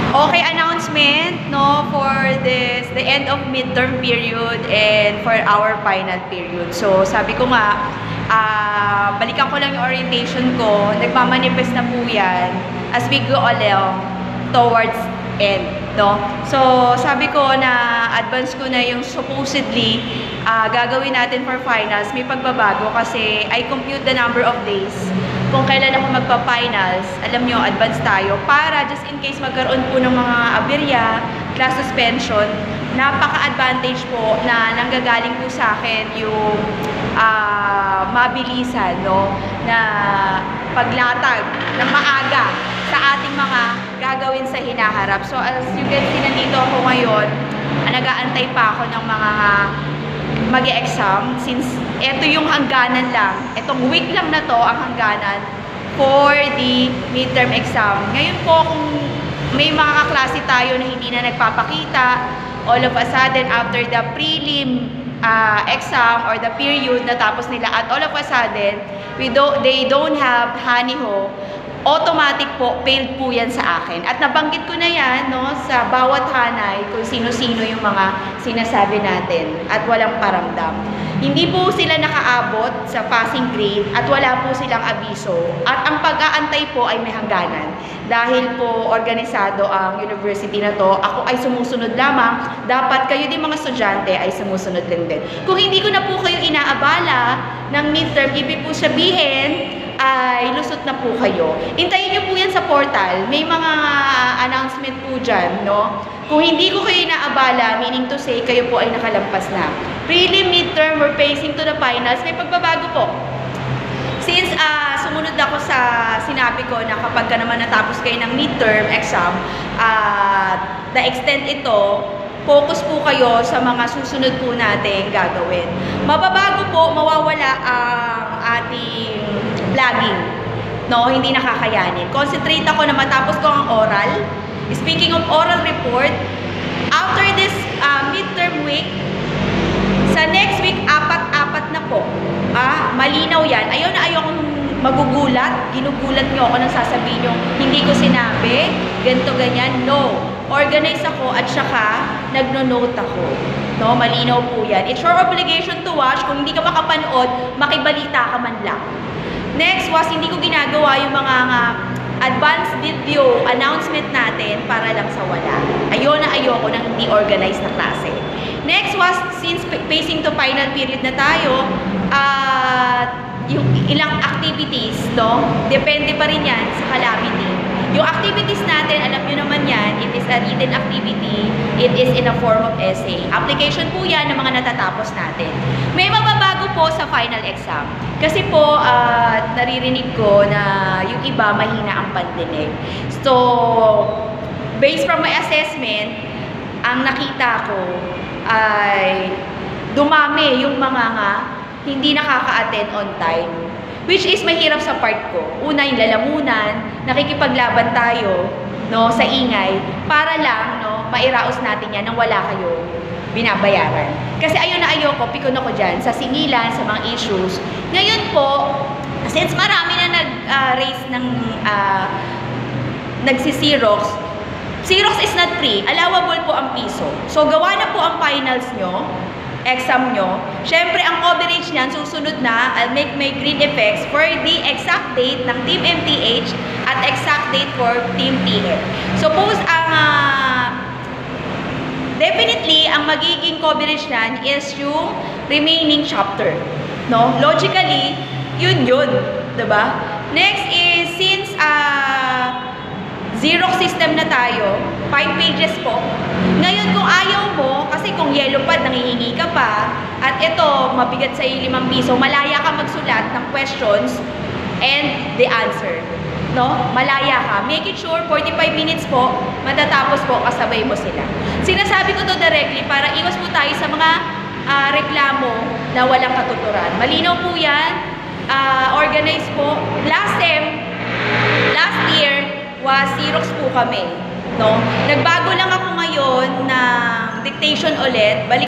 Okay, announcement, no, for the end of midterm period and for our final period. So, sabi ko nga, balikan ko lang yung orientation ko. Nagmamanifest na po yan as we go along towards end, no? So, sabi ko na advance ko na yung supposedly gagawin natin for finals. May pagbabago kasi I compute the number of days kung kailan ako magpa-finals. Alam nyo, advance tayo para just in case magkaroon po ng mga aberya, class suspension, napaka-advantage po na nanggagaling po sa akin yung mabilisan, no, na paglatag ng maaga sa ating mga gagawin sa hinaharap. So as you can see, nandito ako ngayon, nag-aantay pa ako ng mga mag-e-exam since ito yung hangganan lang. Itong week lang na to ang hangganan for the midterm exam. Ngayon po, kung may mga kaklase tayo na hindi na nagpapakita, all of a sudden after the prelim exam or the period na tapos nila at all of a sudden they don't have haniho, automatic po, failed po yan sa akin. At nabanggit ko na yan, no, sa bawat hanay kung sino-sino yung mga sinasabi natin at walang paramdam. Hindi po sila nakaabot sa passing grade at wala po silang abiso. At ang pag-aantay po ay may hangganan. Dahil po organisado ang university na to, ako ay sumusunod lamang. Dapat kayo din mga estudyante ay sumusunod lang din. Kung hindi ko na po kayo inaabala ng midterm, ibig po sabihin ay lusot na po kayo. Hintayin nyo po yan sa portal. May mga announcement po dyan, no? Kung hindi ko kayo inaabala, meaning to say, kayo po ay nakalampas na. Prelim, midterm, we're facing to the finals. May pagbabago po. Since sumunod ako sa sinabi ko na kapag ka naman natapos kayo ng midterm exam, the extent ito, focus po kayo sa mga susunod po natin gagawin. Mababago po, mawawala ang ating vlogging. No, hindi nakakayanin. Concentrate ako na matapos ko ang oral. Speaking of oral report, after this midterm week, sa next week, apat na po. Malinaw yan. Ayaw na ayaw kong magugulat. Ginugulat nyo ako nang sasabihin nyo, hindi ko sinabi, ganito, ganyan. No. Organize ako at saka nagno-note ako. No, malinaw po yan. It's your obligation to watch. Kung hindi ka makapanood, makibalita ka man lang. Next was, hindi ko ginagawa yung mga advanced video announcement natin para lang sa wala. Ayoko ng hindi organized na klase. Next was, since facing to final period na tayo, yung ilang activities, no? Depende pa rin yan sa calamity. Yung activities natin, alam nyo naman yan, it is a written activity, it is in a form of essay. Application po yan ng mga natatapos natin. May mababago po sa final exam. Kasi po, naririnig ko na yung iba mahina ang pandinig. So, based from my assessment, ang nakita ko ay dumami yung mga hindi nakaka-attend on time. Which is mahirap sa part ko. Una, yung lalamunan, nakikipaglaban tayo, no, sa ingay, para lang, no, mairaos natin yan nang wala kayo binabayaran. Kasi ayoko, pikon ako dyan, sa singilan, sa mga issues. Ngayon po, since marami na nag-raise ng nagsi-Xerox, Xerox is not free, allowable po ang piso. So, gawa na po ang finals nyo, exam nyo. Syempre, ang coverage niyan, susunod na, I'll make my green effects for the exact date ng Team MTH at exact date for Team TF. Suppose, definitely, ang magiging coverage niyan is yung remaining chapter. No? Logically, yun. Diba? Next is, since Xerox system na tayo, 5 pages po. Ngayon, kung ayaw mo, kasi kung yellow pad, nangihingi ka pa, at ito, mabigat sa 5 piso, malaya ka magsulat ng questions and the answer. No? Malaya ka. Make it sure, 45 minutes po, matatapos po, kasabay mo sila. Sinasabi ko to directly para iwas po tayo sa mga reklamo na walang katuturan. Malinaw po yan. Organize po. Last year, was Xerox po kami, no? Nagbago lang ako ngayon ng dictation ulit.